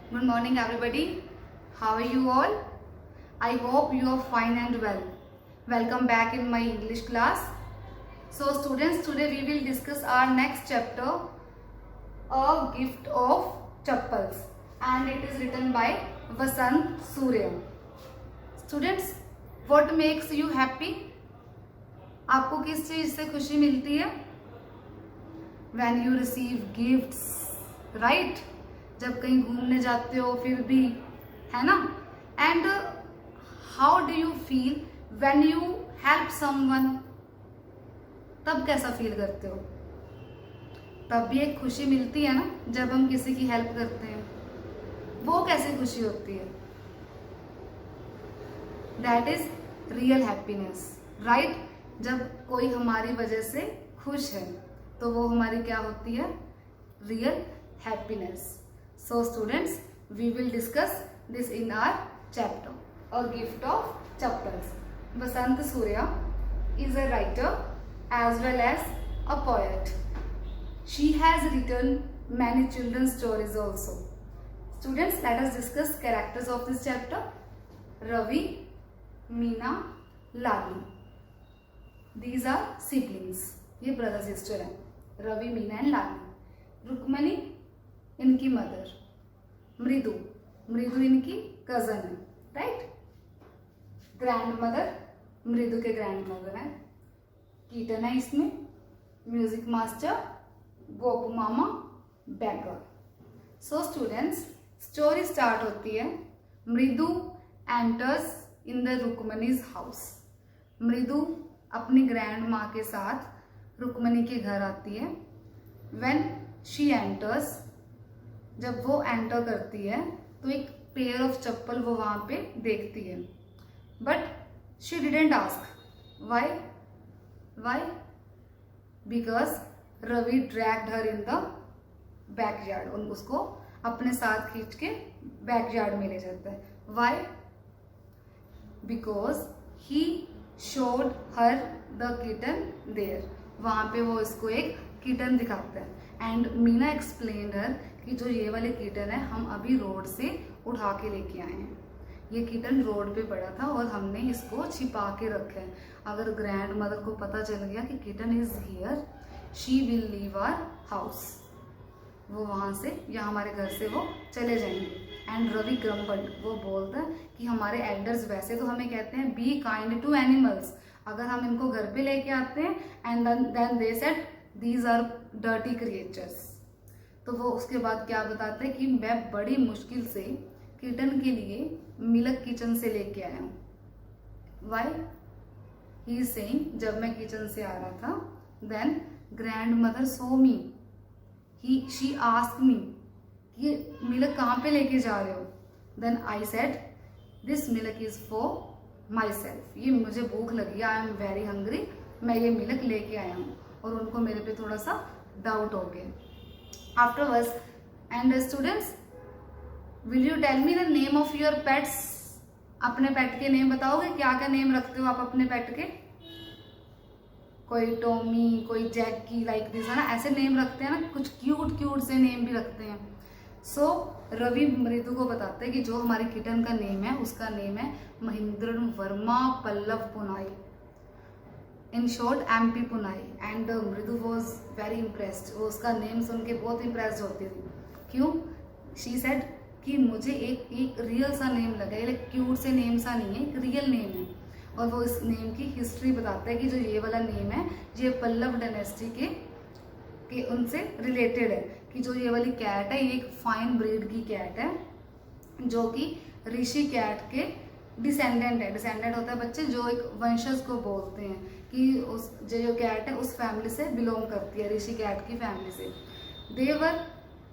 Good morning, everybody. How are you all? I hope you are fine and well. Welcome back in my English class. So, students, today we will discuss our next chapter, A Gift of Chappals, and it is written by Vasant Surya. Students, what makes you happy? आपको किस चीज से खुशी मिलती है? When you receive gifts, right? जब कहीं घूमने जाते हो फिर भी, है ना? And how do you feel when you help someone? तब कैसा फील करते हो? तब भी एक खुशी मिलती है ना जब हम किसी की हेल्प करते हैं. वो कैसी खुशी होती है? That is real happiness, right? जब कोई हमारी वजह से खुश है तो वो हमारी क्या होती है? Real happiness. So students, we will discuss this in our chapter, A Gift of Chappals. Vasant Surya is a writer as well as a poet. She has written many children's stories also. Students, let us discuss characters of this chapter. Ravi, Meena, Lali. These are siblings. ये brother sister है. Ravi, Meena and Lali. Rukmani इनकी mother. मृदु इनकी cousin है, right? Grand mother मृदु के grand mother है. कीटन है इसमें. Music master Gopu Mama beggar. So students, story start होती है. Mridu enters in the Rukmani's house. Mridu अपनी ग्रैंड माँ के साथ रुक्मणी के घर आती है. व्हेन शी एंटर्स, जब वो एंटर करती है तो एक पेयर ऑफ चप्पल वो वहां पे देखती है. But she didn't ask why because Ravi dragged her in the backyard. उसको अपने साथ खींच के बैकयार्ड में ले जाता है. Why? Because he showed her the kitten there. वहां पे वो इसको एक किटन दिखाता है. एंड मीना एक्सप्लेन्ड हर कि जो ये वाले किटन है हम अभी रोड से उठा के लेके आए हैं. ये किटन रोड पे पड़ा था और हमने इसको छिपा के रखा है. अगर ग्रैंड मदर को पता चल गया कि kitten is here, she will leave our house. वो वहां से या हमारे घर से वो चले जाएंगे. एंड रवि ग्रम्बल्ड, वो बोलता है कि हमारे एल्डर्स वैसे तो हमें कहते हैं बी काइंड टू एनिमल्स. अगर हम इनको घर पे लेके आते हैं and then they said these are dirty creatures. तो वो उसके बाद क्या बताते हैं कि मैं बड़ी मुश्किल से किटन के लिए मिल्क किचन से लेके आया हूँ. वाई? ही इज सेइंग, जब मैं किचन से आ रहा था then grandmother saw me. She asked me कि मिल्क कहाँ पे लेके जा रहे हो. Then I said this milk is for myself. ये मुझे भूख लगी, आई एम वेरी हंग्री, मैं ये मिल्क लेके आया हूँ. और उनको मेरे पे थोड़ा सा डाउट हो गया. Afterwards, and students, will you tell me the name of your pets? अपने पेट के नेम बताओगे? क्या क्या नेम रखते हो आप अपने पेट के? कोई टॉमी, कोई जैकी, लाइक दिस, है ना? ऐसे नेम रखते हैं ना. कुछ क्यूट से नेम भी रखते हैं. सो रवि मृदु को बताते हैं कि जो हमारे किटन का नेम है उसका नेम है Mahendra Varma Pallava Punai. In short MP Punai. And Mridu was very impressed. वो उसका नेम सुन के बहुत इम्प्रेस्ड होती थी. क्यों? शी सेड कि मुझे एक रियल सा नेम लगा. ये क्यूट से नेम सा नहीं है, एक रियल नेम है. और वो इस नेम की हिस्ट्री बताता है कि जो ये वाला नेम है ये पल्लव डायनेस्टी के उनसे रिलेटेड है. कि जो ये वाली कैट है ये एक फाइन ब्रीड की कैट है जो कि ऋषि कैट के डिसेंडेंट है. डिसेंडेंट होता है बच्चे जो एक वंशज को बोलते हैं कि उस जो कैट है उस फैमिली से बिलोंग करती है, ऋषि कैट की फैमिली से. दे वर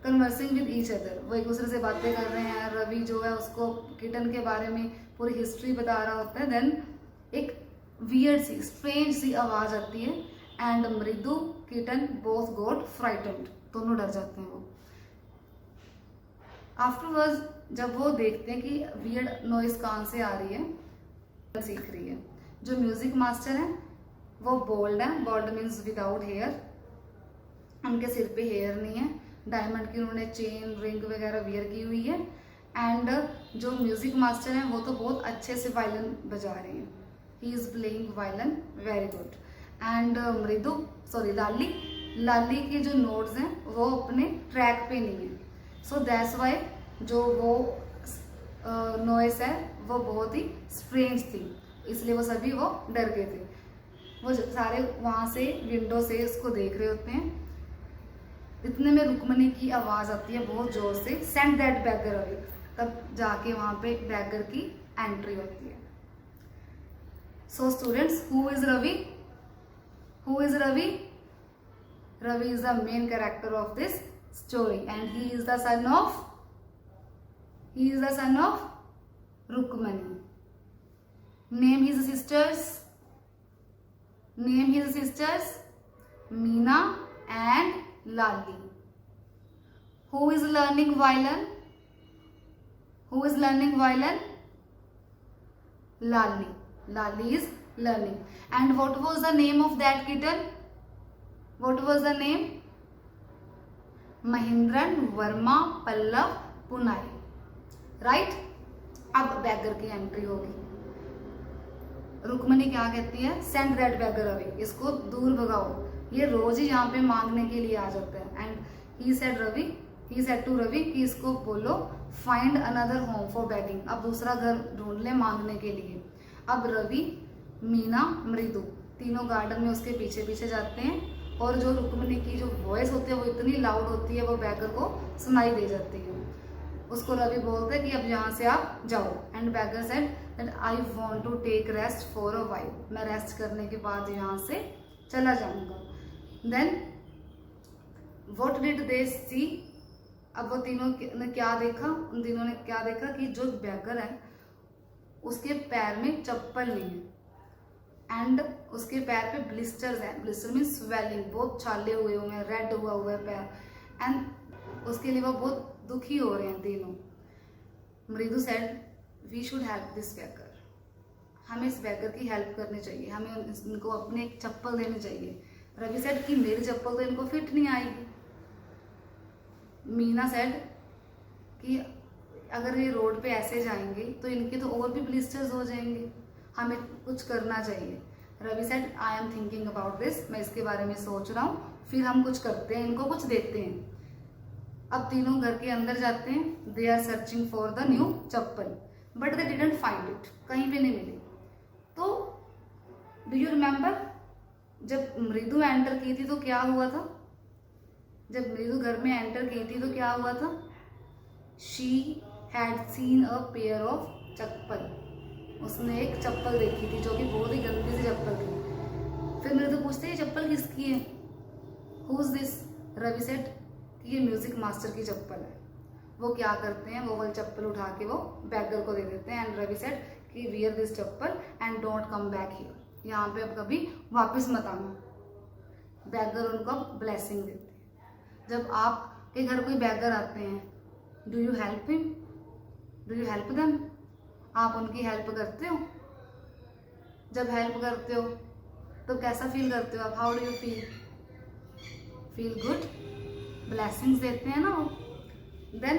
कन्वर्सिंग विद ईच अदर. वो एक दूसरे से बातें कर रहे हैं. रवि जो है उसको किटन के बारे में पूरी हिस्ट्री बता रहा होता है. देन एक वियर्ड सी स्ट्रेंज सी आवाज आती है एंड मृदु किटन बोथ गॉट फ्राइटेंड. दोनों डर जाते हैं वो. आफ्टरवर्ड्स जब वो देखते हैं कि वियर्ड नॉइज कहाँ से आ रही है, सीख रही है. जो म्यूजिक मास्टर है वो बोल्ड है. Bold means without hair. उनके सिर पे हेयर नहीं है. डायमंड की उन्होंने चेन रिंग वगैरह वियर की हुई है। एंड जो म्यूजिक मास्टर हैं वो तो बहुत अच्छे से वायलिन बजा रहे हैं, he is playing violin very good. And Lali, Lali के जो नोट्स हैं वो अपने ट्रैक पे नहीं है, सो दैट्स वाई जो वो नॉइस है वो बहुत ही स्ट्रेंज थी, इसलिए वो सभी वो डर गए थे। वो सारे वहाँ से विंडो से उसको देख रहे होते हैं। इतने में रुक्मणी की आवाज़ आती है बहुत जोर से, सेंड दैट बैगर अवे। तब जाके वहाँ पे बैगर की एंट्री होती है। So students, who is Ravi? Who is Ravi? Ravi is the main character of this story and he is the son of Rukmani. Name his sisters Meena and Lali. Who is learning violin? Lali. Lali is learning. And what was the name of that kitten? What was the name? Mahindran Verma Pallav Punai. Right. अब bagger की entry होगी। रुक्मणी क्या कहती है? Send that bagger away, इसको दूर भगाओ, ये रोज ही यहाँ पे मांगने के लिए आ जाता है। And he said to Ravi कि इसको बोलो find another home for begging, अब दूसरा घर ढूंढ ले मांगने के लिए। अब रवि, मीना, मृदु तीनों गार्डन में उसके पीछे पीछे जाते हैं और जो रुक्मणी की जो वॉइस होती है वो इतनी लाउड होती है वो बैगर को सुनाई दे जाती है। उसको रवि बोलते हैं कि अब यहाँ से आप जाओ। And beggar said that I want to take rest for a while, मैं रेस्ट करने के बाद यहाँ से चला जाऊंगा। Then what did they see? अब वो तीनों ने क्या देखा? उन तीनों ने क्या देखा कि जो बैगर है उसके पैर में चप्पल नहीं है एंड उसके पैर पे ब्लिस्टर्स हैं। ब्लिस्टर मीन स्वेलिंग, बहुत छाले हुए हैं, रेड हुआ है पैर एंड उसके लिए वो बहुत दुखी हो रहे हैं तीनों। Mridu said we should help this beggar, हमें इस बैगर की हेल्प करनी चाहिए, हमें इनको अपने एक चप्पल देनी चाहिए। रवि सेड कि मेरी चप्पल तो इनको फिट नहीं आएगी। मीना सेड कि अगर ये रोड पे ऐसे जाएंगे तो इनके तो और भी ब्लिस्टर्स हो जाएंगे, हमें कुछ करना चाहिए। Ravi said I am thinking about this, मैं इसके बारे में सोच रहा हूँ, फिर हम कुछ करते हैं, इनको कुछ देते हैं। अब तीनों घर के अंदर जाते हैं। They are searching for the new chappal but they didn't find it, कहीं पे नहीं मिली। तो डू यू रिमेम्बर जब मृदु एंटर की थी तो क्या हुआ था? जब मृदु घर में एंटर की थी तो क्या हुआ था? She had seen a pair of chappal, उसने एक चप्पल देखी थी जो कि बहुत ही गंदी सी चप्पल थी। फिर मृदु पूछते ये चप्पल किसकी है? Who is this? Ravi said ये म्यूजिक मास्टर की चप्पल है। वो क्या करते हैं, वो वाली चप्पल उठा के वो बैगर को दे देते हैं। एंड रवि सेड कि wear this chappal and don't come back here, यहाँ पे अब कभी वापस मत आना। बैगर उनको ब्लेसिंग देते हैं। जब आपके घर कोई बैगर आते हैं, do you help him? Do you help them? आप उनकी हेल्प करते हो? जब हेल्प करते हो तो कैसा फील करते हो आप? How do you feel? Feel good, blessings देते हैं ना वो। देन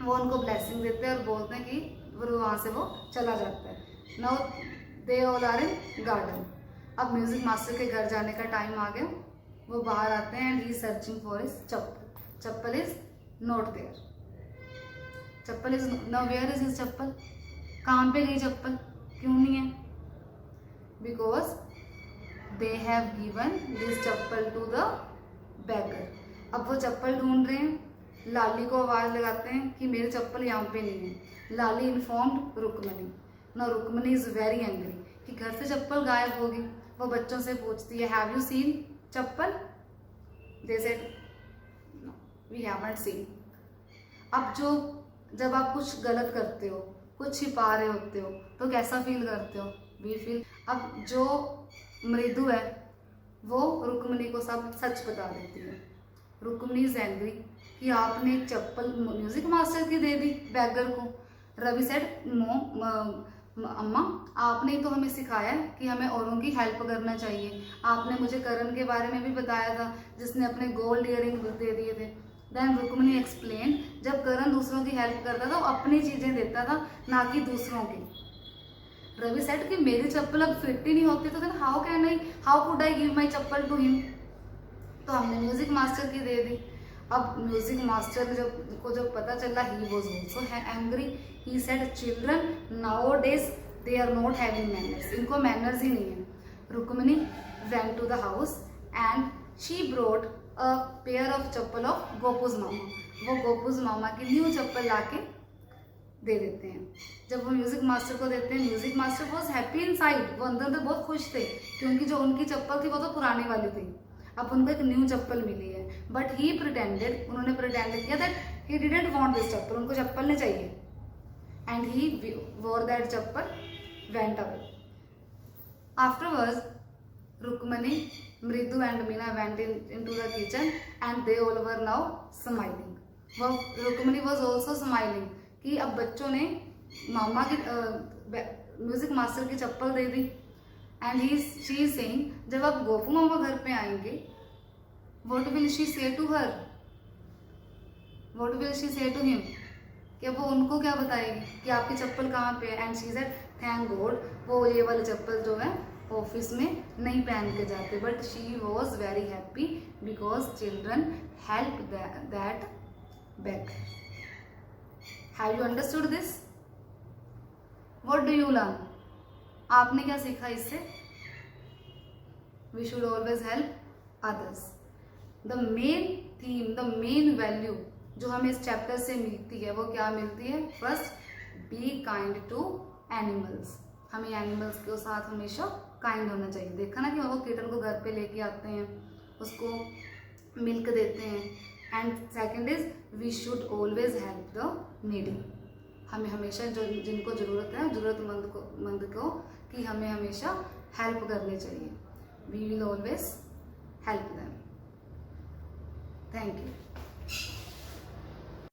वो उनको ब्लेसिंग देते हैं और बोलते हैं कि वो वहाँ से वो चला जाता है। Now they all are in garden. अब म्यूजिक मास्टर के घर जाने का टाइम आ गया। वो बाहर आते हैं and he searching for his chappal. Chappal is not there. Chappal is now where is his chappal? कहाँ पे गई चप्पल? क्यों नहीं है? Because they have given this chappal to the beggar. अब वो चप्पल ढूंढ रहे हैं, लाली को आवाज लगाते हैं कि मेरी चप्पल यहाँ पे नहीं है। लाली इन्फॉर्म्ड रुक्मणी। ना रुक्मणी इज वेरी एंग्री कि घर से चप्पल गायब होगी। वो बच्चों से पूछती है have you seen chappal? They said we haven't seen. अब जब आप कुछ गलत करते हो, कुछ छिपा रहे होते हो तो कैसा फील करते हो? We feel. अब जो मृदु है वो रुक्मणी को सब सच बता देती है। रुक्मणी इज एंग्री कि आपने चप्पल म्यूजिक मास्टर की दे दी बैगर को। रवि सेड नो, अम्मा आपने ही तो हमें सिखाया है कि हमें औरों की हेल्प करना चाहिए। आपने मुझे करण के बारे में भी बताया था जिसने अपने गोल्ड इयरिंग दे दिए थे। देन रुक्मिणी एक्सप्लेन, जब करण दूसरों की हेल्प करता था वो अपनी चीजें देता था, ना कि दूसरों की। रवि सेड कि मेरी चप्पल अब फिट ही नहीं होती, तो then how could I give my chappal to him. तो हमने म्यूजिक मास्टर की दे दी। अब म्यूजिक मास्टर जब पता चला, he was also angry. He said children nowadays they are not having manners, इनको मैनर्स ही नहीं है। Rukmini went to the house and she brought a pair of chappal of Gopu's Mama. वो गोपूज मामा की न्यू चप्पल लाके दे देते हैं। जब वो म्यूजिक मास्टर को देते हैं, music master was happy inside, वो अंदर से बहुत खुश थे क्योंकि जो उनकी चप्पल थी वो तो पुरानी वाली थी, अब उनको एक न्यू चप्पल मिली है। बट ही प्रिटेंडेड, उन्होंने प्रिटेंड किया that he didn't want this chappal, उनको चप्पल नहीं चाहिए। And he wore that chappal, went away. Afterwards Rukmini, Mridu and Meena went into the kitchen and they all were now smiling. वो रुक्मिणी वॉज ऑल्सो स्माइलिंग कि अब बच्चों ने मामा की म्यूजिक मास्टर की चप्पल दे दी। एंड शी इज सेइंग, जब अब गोपू मामा घर पे आएंगे, what will she say to her, what will she say to him, कि वो उनको क्या बताएगी कि आपकी चप्पल कहाँ पे है। And she said thank God, वो ये वाली चप्पल जो है ऑफिस में नहीं पहन के जाते। But she was very happy because children help that back. Have you understood this? What do you learn? आपने क्या सीखा इससे? We should always help others. The main theme, the main value जो हमें इस चैप्टर से मिलती है वो क्या मिलती है? First, be kind to animals. हमें एनिमल्स के साथ हमेशा काइंड होना चाहिए। देखा ना कि वो किटन को घर पे लेके आते हैं, उसको मिल्क देते हैं। And second is we should always help the needy. हमें हमेशा जो जिनको ज़रूरत है, ज़रूरतमंद को कि हमें हमेशा हेल्प करनी चाहिए। We will always help them. Thank you.